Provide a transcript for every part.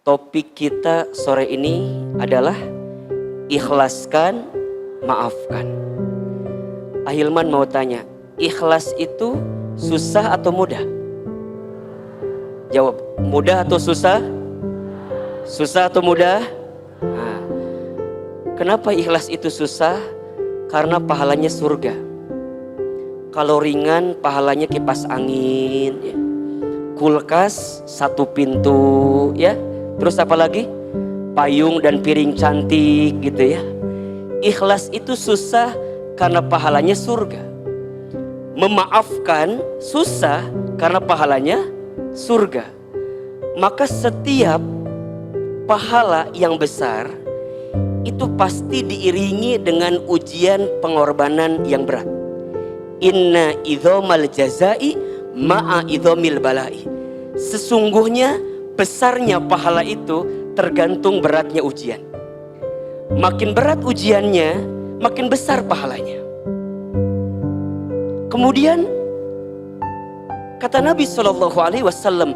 Topik kita sore ini adalah ikhlaskan, maafkan. Ahilman mau tanya, ikhlas itu susah atau mudah? Jawab, mudah atau susah? Susah atau mudah? Nah, kenapa ikhlas itu susah? Karena pahalanya surga. Kalau ringan pahalanya kipas angin ya. Kulkas satu pintu ya. Terus apa lagi? Payung dan piring cantik gitu ya. Ikhlas itu susah karena pahalanya surga. Memaafkan susah karena pahalanya surga. Maka setiap pahala yang besar itu pasti diiringi dengan ujian pengorbanan yang berat. Inna idhomal jazai ma'a idhomil balai. Sesungguhnya besarnya pahala itu tergantung beratnya ujian. Makin berat ujiannya, makin besar pahalanya. Kemudian kata Nabi SAW,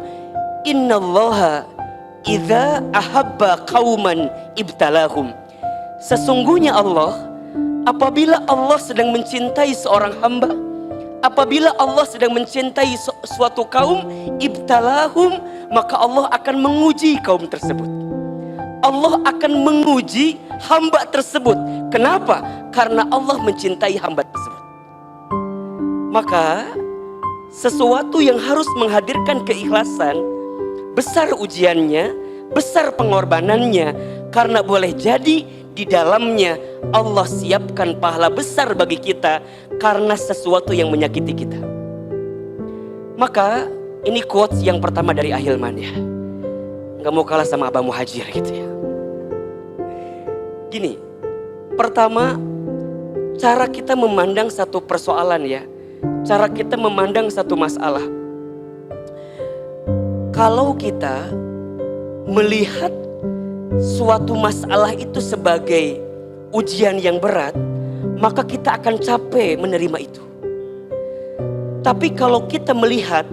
Innallaha idza ahabba qauman ibtalahum. Sesungguhnya Allah, apabila Allah sedang mencintai seorang hamba, apabila Allah sedang mencintai suatu kaum, ibtalahum, maka Allah akan menguji kaum tersebut. Allah akan menguji hamba tersebut. Kenapa? Karena Allah mencintai hamba tersebut. Maka sesuatu yang harus menghadirkan keikhlasan, besar ujiannya, besar pengorbanannya, karena boleh jadi di dalamnya Allah siapkan pahala besar bagi kita karena sesuatu yang menyakiti kita. Maka ini quotes yang pertama dari Ahilman ya. Gak mau kalah sama Abang Muhajir gitu ya. Gini, pertama cara kita memandang satu persoalan ya. Cara kita memandang satu masalah. Kalau kita melihat suatu masalah itu sebagai ujian yang berat, maka kita akan capek menerima itu. Tapi kalau kita melihat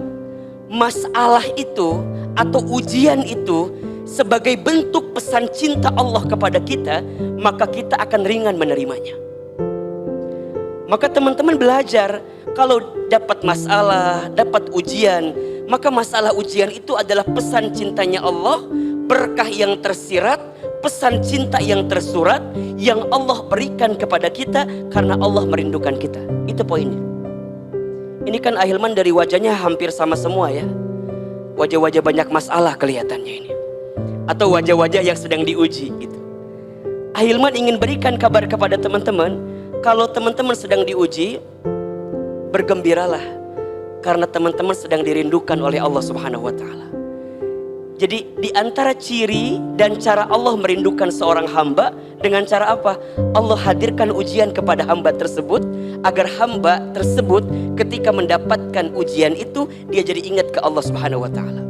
masalah itu atau ujian itu sebagai bentuk pesan cinta Allah kepada kita, maka kita akan ringan menerimanya. Maka teman-teman belajar, kalau dapat masalah, dapat ujian, maka masalah ujian itu adalah pesan cintanya Allah, berkah yang tersirat, pesan cinta yang tersurat, yang Allah berikan kepada kita karena Allah merindukan kita. Itu poinnya. Ini kan Ahilman dari wajahnya hampir sama semua ya. Wajah-wajah banyak masalah kelihatannya ini. Atau wajah-wajah yang sedang diuji gitu. Ahilman ingin berikan kabar kepada teman-teman, kalau teman-teman sedang diuji, bergembiralah. Karena teman-teman sedang dirindukan oleh Allah Subhanahu wa Ta'ala. Jadi di antara ciri dan cara Allah merindukan seorang hamba dengan cara apa? Allah hadirkan ujian kepada hamba tersebut agar hamba tersebut ketika mendapatkan ujian itu dia jadi ingat ke Allah Subhanahu wa Ta'ala.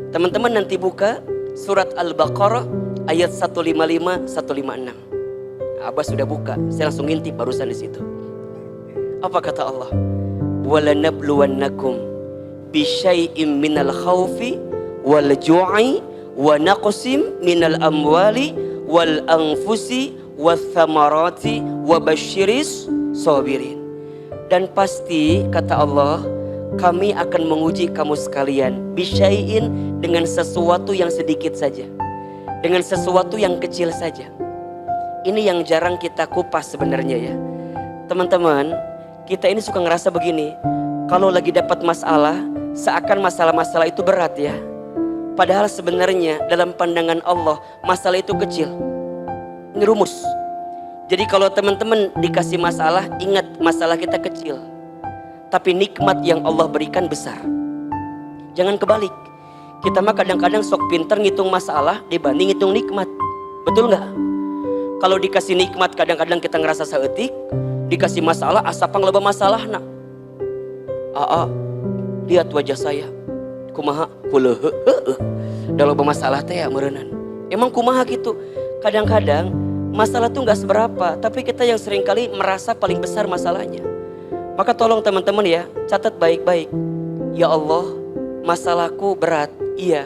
Teman-teman nanti buka surat Al-Baqarah ayat 155 156. Abah sudah buka, saya langsung ngintip barusan di situ. Apa kata Allah? Walanabluwannakum bisyai'im minal khawfi wal ju'i wa naqsim minal amwali wal anfusi wath thamarati wa basyiris sabirin. Dan pasti kata Allah, kami akan menguji kamu sekalian bisyai'in, dengan sesuatu yang sedikit saja, dengan sesuatu yang kecil saja. Ini yang jarang kita kupas sebenarnya ya. Teman-teman, kita ini suka ngerasa begini, kalau lagi dapat masalah, seakan masalah-masalah itu berat ya. Padahal sebenarnya dalam pandangan Allah masalah itu kecil. Ini rumus. Jadi kalau teman-teman dikasih masalah, ingat masalah kita kecil, tapi nikmat yang Allah berikan besar. Jangan kebalik. Kita mah kadang-kadang sok pinter ngitung masalah dibanding ngitung nikmat. Betul nggak? Kalau dikasih nikmat kadang-kadang kita ngerasa saeutik, dikasih masalah asapang loba masalah nak. Lihat wajah saya. Kumaha kuleuh da loba masalah teh ya meureunnan. Emang kumaha gitu? Kadang-kadang masalah tuh nggak seberapa, tapi kita yang seringkali merasa paling besar masalahnya. Maka tolong teman-teman ya, catat baik-baik. Ya Allah, masalahku berat, iya,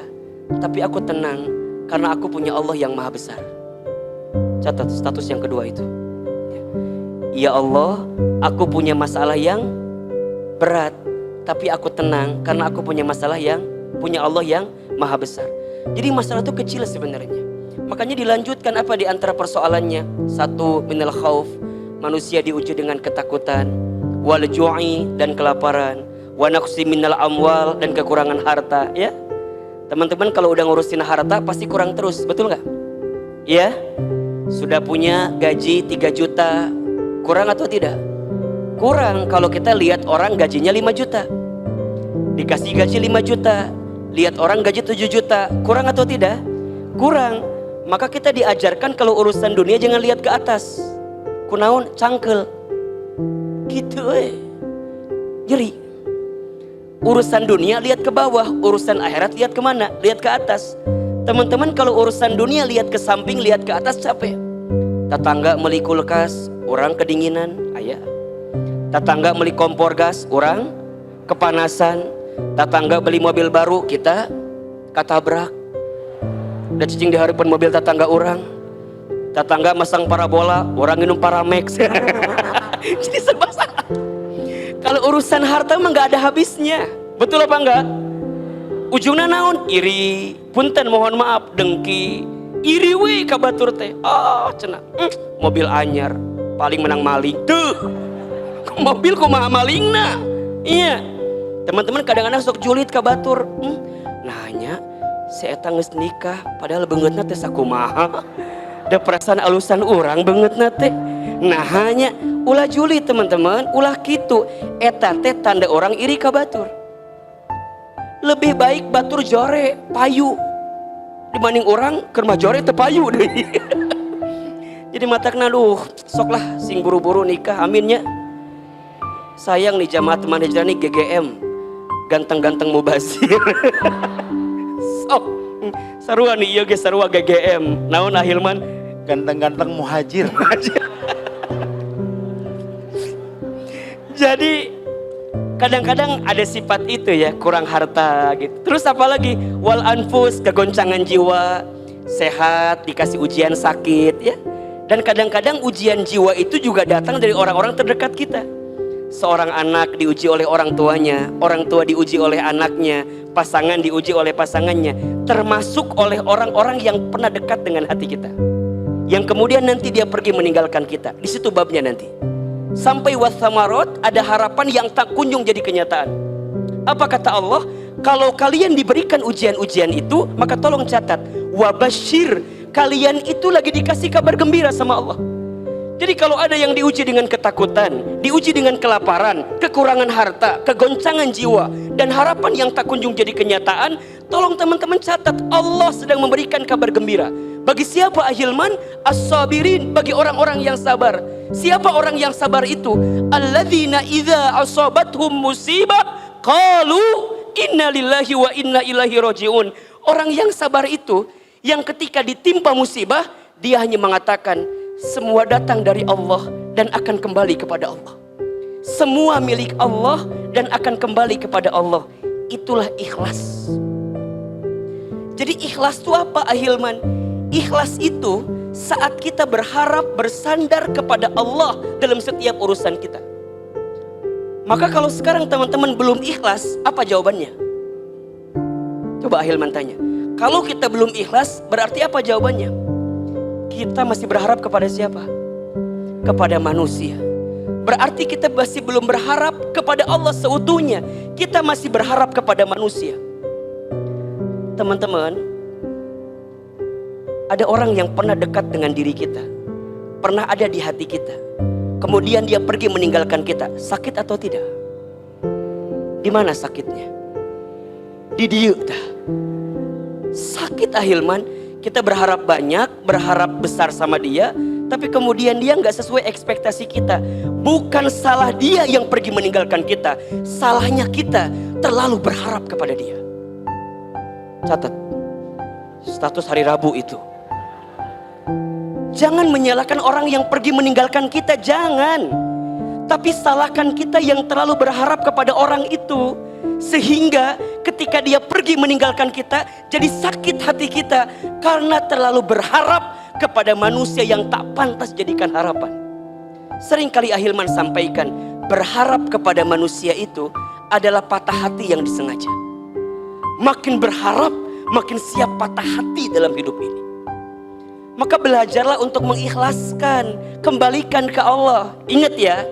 tapi aku tenang karena aku punya Allah yang maha besar. Catat status yang kedua itu. Ya Allah, aku punya masalah yang berat, tapi aku tenang karena aku punya masalah yang punya Allah yang maha besar. Jadi masalah itu kecil sebenarnya. Makanya dilanjutkan apa di antara persoalannya? Satu, minal khauf, manusia diuji dengan ketakutan, wal ju'i, dan kelaparan, wa naqsi minal amwal, dan kekurangan harta. Ya, teman-teman kalau udah ngurusin harta pasti kurang terus, betul nggak? Ya, sudah punya gaji 3 juta, kurang atau tidak? Kurang kalau kita lihat orang gajinya 5 juta, dikasih gaji 5 juta, lihat orang gaji 7 juta, kurang atau tidak? Kurang. Maka kita diajarkan kalau urusan dunia jangan lihat ke atas, kunaon cangkel gitu Jadi urusan dunia lihat ke bawah, urusan akhirat lihat kemana? Lihat ke atas. Teman-teman kalau urusan dunia lihat ke samping, lihat ke atas capek. Tetangga beli kulkas, orang kedinginan, ayah. Tetangga beli kompor gas, orang kepanasan. Tetangga beli mobil baru, kita katabrak. Udah cicing di harapan mobil tetangga orang. Tetangga masang parabola, orang minum Paramex. Jadi serba salah. Kalau urusan harta mah gak ada habisnya. Betul apa enggak? Ujungnya naon? Iri. Punten mohon maaf, dengki. Iri we kabatur teh. Cenah. Mobil anyar, paling menang maling. Tuh. Mobil kumaha malingna. Iya. Teman-teman kadang-kadang sok julid kabatur. Nanya, si eta geus nikah padahal beungeutna teh sakumaha. Da perasaan alusan urang beungeutna teh. Nah hanya ulah juli teman-teman, ulah kitu. Eta teh tanda orang iri ka batur. Lebih baik batur jore payu dibanding orang keur mah jore teu payu deui. Jadi matakna duh soklah sing buru-buru nikah aminnya. Sayang nih jamaah teman hijrah nih GGM, ganteng-ganteng mubazir. Sok sarua nih ieu ge sarua GGM. Naon Ahilman? Ganteng-ganteng muhajir. Jadi kadang-kadang ada sifat itu ya, kurang harta gitu. Terus apalagi wal anfus, kegoncangan jiwa, sehat dikasih ujian sakit ya. Dan kadang-kadang ujian jiwa itu juga datang dari orang-orang terdekat kita. Seorang anak diuji oleh orang tuanya, orang tua diuji oleh anaknya, pasangan diuji oleh pasangannya, termasuk oleh orang-orang yang pernah dekat dengan hati kita, yang kemudian nanti dia pergi meninggalkan kita. Di situ babnya nanti. Sampai wasamarot, ada harapan yang tak kunjung jadi kenyataan. Apa kata Allah? Kalau kalian diberikan ujian-ujian itu, maka tolong catat, wabashir, kalian itu lagi dikasih kabar gembira sama Allah. Jadi kalau ada yang diuji dengan ketakutan, diuji dengan kelaparan, kekurangan harta, kegoncangan jiwa, dan harapan yang tak kunjung jadi kenyataan, tolong teman-teman catat, Allah sedang memberikan kabar gembira. Bagi siapa Ahilman? As-sabirin, bagi orang-orang yang sabar. Siapa orang yang sabar itu? Alladzina idza asabathum musibah qalu inna lillahi wa inna ilaihi rajiun. Orang yang sabar itu, yang ketika ditimpa musibah, dia hanya mengatakan, semua datang dari Allah dan akan kembali kepada Allah. Semua milik Allah dan akan kembali kepada Allah. Itulah ikhlas. Jadi ikhlas itu apa Ahilman? Ikhlas itu saat kita berharap bersandar kepada Allah dalam setiap urusan kita. Maka kalau sekarang teman-teman belum ikhlas, apa jawabannya? Coba Ahilman tanya. Kalau kita belum ikhlas, berarti apa jawabannya? Kita masih berharap kepada siapa? Kepada manusia. Berarti kita masih belum berharap kepada Allah seutuhnya. Kita masih berharap kepada manusia. Teman-teman, ada orang yang pernah dekat dengan diri kita, pernah ada di hati kita, kemudian dia pergi meninggalkan kita. Sakit atau tidak? Di mana sakitnya? Di dia. Sakit Ahilman. Kita berharap banyak, berharap besar sama dia, tapi kemudian dia nggak sesuai ekspektasi kita. Bukan salah dia yang pergi meninggalkan kita, salahnya kita terlalu berharap kepada dia. Catat status hari Rabu itu. Jangan menyalahkan orang yang pergi meninggalkan kita, jangan. Tapi salahkan kita yang terlalu berharap kepada orang itu. Sehingga ketika dia pergi meninggalkan kita, jadi sakit hati kita karena terlalu berharap kepada manusia yang tak pantas jadikan harapan. Seringkali Ahilman sampaikan, berharap kepada manusia itu adalah patah hati yang disengaja. Makin berharap, makin siap patah hati dalam hidup ini. Maka belajarlah untuk mengikhlaskan, kembalikan ke Allah. Ingat ya,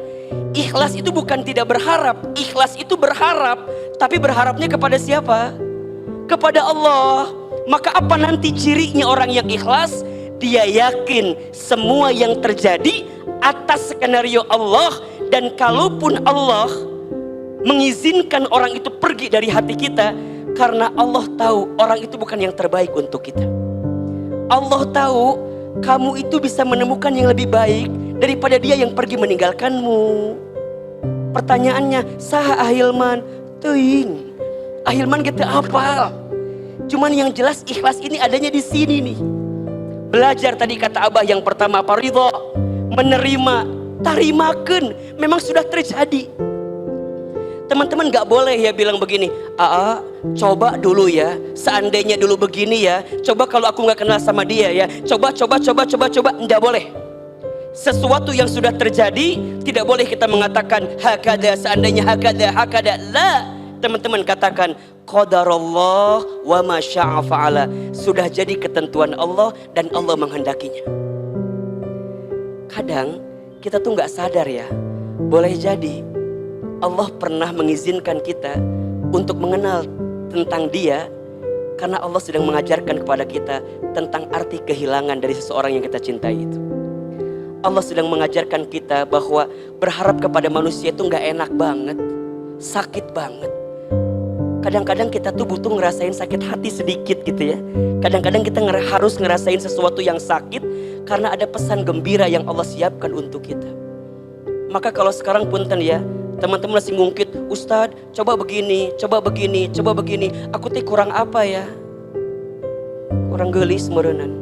ikhlas itu bukan tidak berharap. Ikhlas itu berharap, tapi berharapnya kepada siapa? Kepada Allah. Maka apa nanti cirinya orang yang ikhlas? Dia yakin semua yang terjadi atas skenario Allah. Dan kalaupun Allah mengizinkan orang itu pergi dari hati kita, karena Allah tahu orang itu bukan yang terbaik untuk kita. Allah tahu kamu itu bisa menemukan yang lebih baik daripada dia yang pergi meninggalkanmu. Pertanyaannya, saha Ahilman? Teuing. Ahilman gitu apa? Cuman yang jelas ikhlas ini adanya di sini nih. Belajar tadi kata Abah yang pertama apa? Ridho, menerima, tarimakeun. Memang sudah terjadi. Teman-teman gak boleh ya bilang begini, coba dulu ya, seandainya dulu begini ya, coba kalau aku gak kenal sama dia ya, coba, gak boleh. Sesuatu yang sudah terjadi, tidak boleh kita mengatakan hakada, seandainya hakada, la. Teman-teman katakan, qadarullah wa ma syaa fa'ala. Sudah jadi ketentuan Allah dan Allah menghendakinya. Kadang kita tuh gak sadar ya, boleh jadi Allah pernah mengizinkan kita untuk mengenal tentang dia karena Allah sedang mengajarkan kepada kita tentang arti kehilangan dari seseorang yang kita cintai itu. Allah sedang mengajarkan kita bahwa berharap kepada manusia itu gak enak banget, sakit banget. Kadang-kadang kita tuh butuh ngerasain sakit hati sedikit gitu ya. Kadang-kadang kita harus ngerasain sesuatu yang sakit karena ada pesan gembira yang Allah siapkan untuk kita. Maka kalau sekarang punten ya, teman-teman masih ngungkit, Ustadz coba begini, aku teh kurang apa ya? Kurang gelis merenan.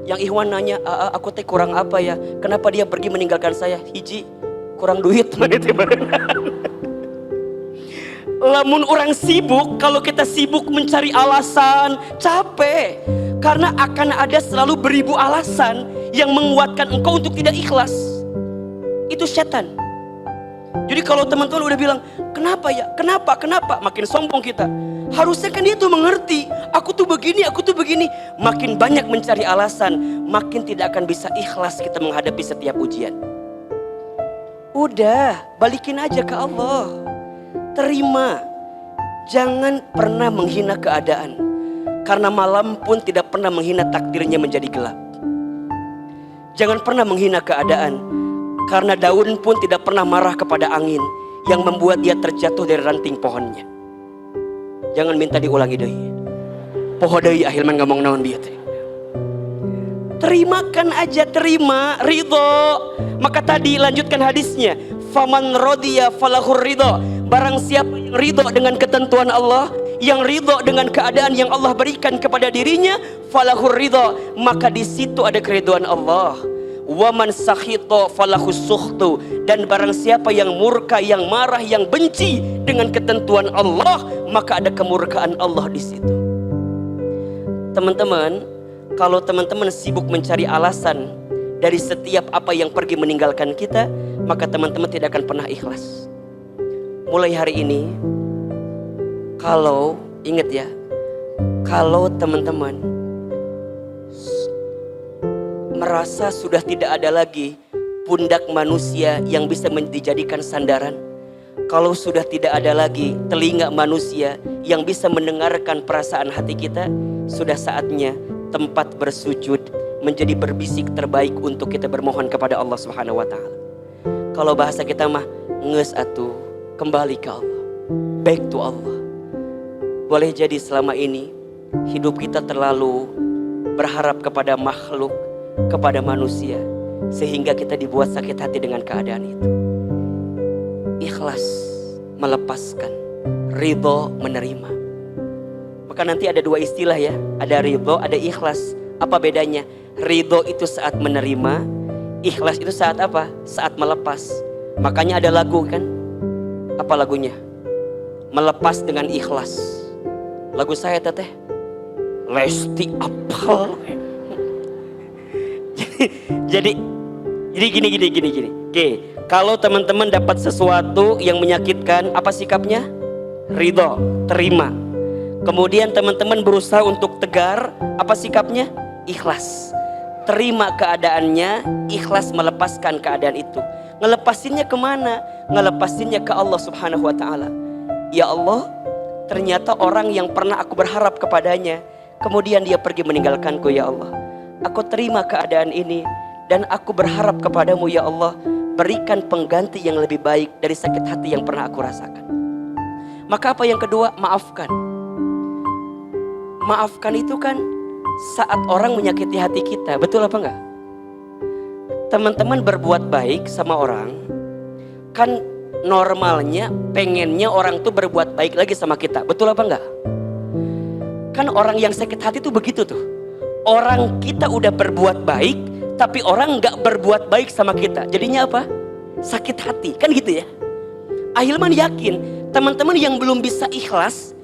Yang Ikhwan nanya, aku teh kurang apa ya? Kenapa dia pergi meninggalkan saya? Hiji, kurang duit. Lamun orang sibuk, kalau kita sibuk mencari alasan, capek. Karena akan ada selalu beribu alasan yang menguatkan engkau untuk tidak ikhlas. Itu setan. Jadi kalau teman-teman udah bilang, kenapa ya? Kenapa? Makin sombong kita. Harusnya kan dia tuh mengerti, aku tuh begini. Makin banyak mencari alasan, makin tidak akan bisa ikhlas kita menghadapi setiap ujian. Udah, balikin aja ke Allah. Terima. Jangan pernah menghina keadaan. Karena malam pun tidak pernah menghina takdirnya menjadi gelap. Jangan pernah menghina keadaan. Karena daun pun tidak pernah marah kepada angin yang membuat dia terjatuh dari ranting pohonnya. Jangan minta diulangi deh. Poho deui Ahilman ngomong naon bieu teh. Terimakan aja, terima, ridho. Maka tadi lanjutkan hadisnya, faman rodiya falahur ridho. Barang siapa yang ridho dengan ketentuan Allah, yang ridho dengan keadaan yang Allah berikan kepada dirinya, falahur ridho, maka di situ ada keridhaan Allah. Waman sakhito falahus sukhtu. Dan barang siapa yang murka, yang marah, yang benci dengan ketentuan Allah, maka ada kemurkaan Allah di situ. Teman-teman, kalau teman-teman sibuk mencari alasan dari setiap apa yang pergi meninggalkan kita, maka teman-teman tidak akan pernah ikhlas. Mulai hari ini, kalau ingat ya, kalau teman-teman merasa sudah tidak ada lagi pundak manusia yang bisa dijadikan sandaran, kalau sudah tidak ada lagi telinga manusia yang bisa mendengarkan perasaan hati kita, sudah saatnya tempat bersujud menjadi berbisik terbaik untuk kita bermohon kepada Allah Subhanahu wa taala. Kalau bahasa kita mah ngeus atuh, kembali ke Allah, back to Allah. Boleh jadi selama ini hidup kita terlalu berharap kepada makhluk, kepada manusia, sehingga kita dibuat sakit hati dengan keadaan itu. Ikhlas, melepaskan, ridho, menerima. Maka nanti ada dua istilah ya, ada ridho, ada ikhlas. Apa bedanya? Ridho itu saat menerima, ikhlas itu saat apa? Saat melepas. Makanya ada lagu kan? Apa lagunya? melepas dengan ikhlas. Lagu saya teteh Lesti apal. Jadi gini. Oke, kalau teman-teman dapat sesuatu yang menyakitkan, apa sikapnya? Ridho, terima. Kemudian teman-teman berusaha untuk tegar, apa sikapnya? Ikhlas. Terima keadaannya, ikhlas melepaskan keadaan itu. Ngelepasinnya kemana? Ngelepasinnya ke Allah Subhanahu wa ta'ala. Ya Allah, ternyata orang yang pernah aku berharap kepadanya, kemudian dia pergi meninggalkanku ya Allah. Aku terima keadaan ini dan aku berharap kepadamu ya Allah, berikan pengganti yang lebih baik dari sakit hati yang pernah aku rasakan. Maka apa yang kedua? Maafkan. Maafkan itu kan saat orang menyakiti hati kita, betul apa enggak? Teman-teman berbuat baik sama orang, kan normalnya pengennya orang tuh berbuat baik lagi sama kita, betul apa enggak? Kan orang yang sakit hati tuh begitu tuh. Orang kita udah berbuat baik, tapi orang nggak berbuat baik sama kita, jadinya apa? Sakit hati, kan gitu ya. Ahilman yakin teman-teman yang belum bisa ikhlas,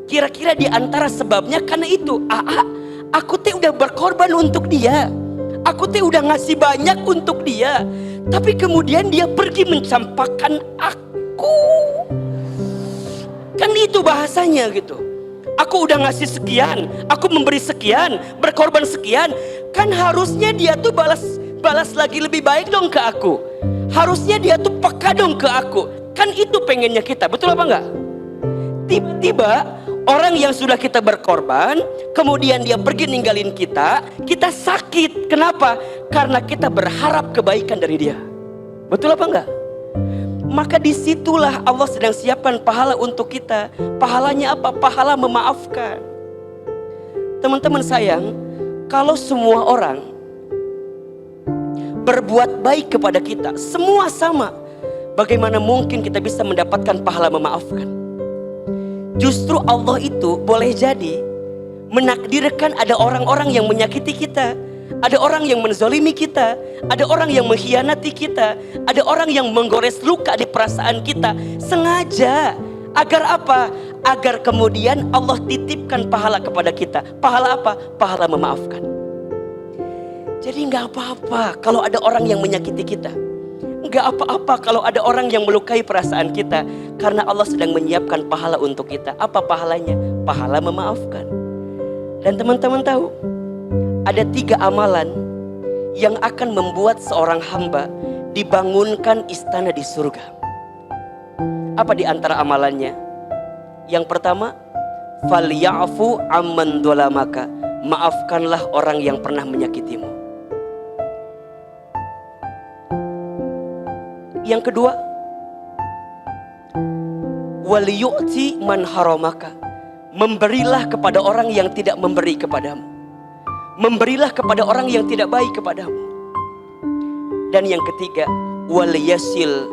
kira-kira di antara sebabnya karena itu. Aku teh udah berkorban untuk dia, aku teh udah ngasih banyak untuk dia, tapi kemudian dia pergi mencampakkan aku. Kan itu bahasanya gitu. Aku udah ngasih sekian, aku memberi sekian, berkorban sekian. Kan harusnya dia tuh balas lagi lebih baik dong ke aku. Harusnya dia tuh peka dong ke aku. Kan itu pengennya kita, betul apa enggak? Tiba-tiba orang yang sudah kita berkorban, kemudian dia pergi ninggalin kita, kita sakit. Kenapa? Karena kita berharap kebaikan dari dia. Betul apa enggak? Maka disitulah Allah sedang siapkan pahala untuk kita. Pahalanya apa? Pahala memaafkan. Teman-teman sayang, kalau semua orang berbuat baik kepada kita, semua sama, bagaimana mungkin kita bisa mendapatkan pahala memaafkan? Justru Allah itu boleh jadi menakdirkan ada orang-orang yang menyakiti kita, ada orang yang menzalimi kita, ada orang yang mengkhianati kita, ada orang yang menggores luka di perasaan kita, sengaja. Agar apa? Agar kemudian Allah titipkan pahala kepada kita. Pahala apa? Pahala memaafkan. Jadi gak apa-apa kalau ada orang yang menyakiti kita, gak apa-apa kalau ada orang yang melukai perasaan kita, karena Allah sedang menyiapkan pahala untuk kita. Apa pahalanya? Pahala memaafkan. Dan teman-teman tahu, ada 3 amalan yang akan membuat seorang hamba dibangunkan istana di surga. Apa di antara amalannya? Yang pertama, falyafu amman dolamaka, maafkanlah orang yang pernah menyakitimu. Yang kedua, waliyu'ti man haramaka, memberilah kepada orang yang tidak memberi kepadamu. Memberilah kepada orang yang tidak baik kepadamu. Dan yang ketiga, waliyasil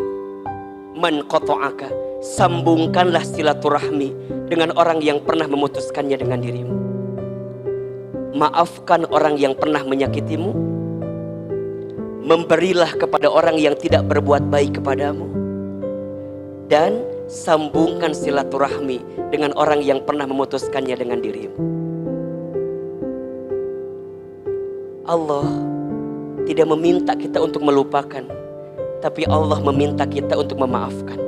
man qata'aka, sambungkanlah silaturahmi dengan orang yang pernah memutuskannya dengan dirimu. Maafkan orang yang pernah menyakitimu, memberilah kepada orang yang tidak berbuat baik kepadamu, dan sambungkan silaturahmi dengan orang yang pernah memutuskannya dengan dirimu. Allah tidak meminta kita untuk melupakan, tapi Allah meminta kita untuk memaafkan.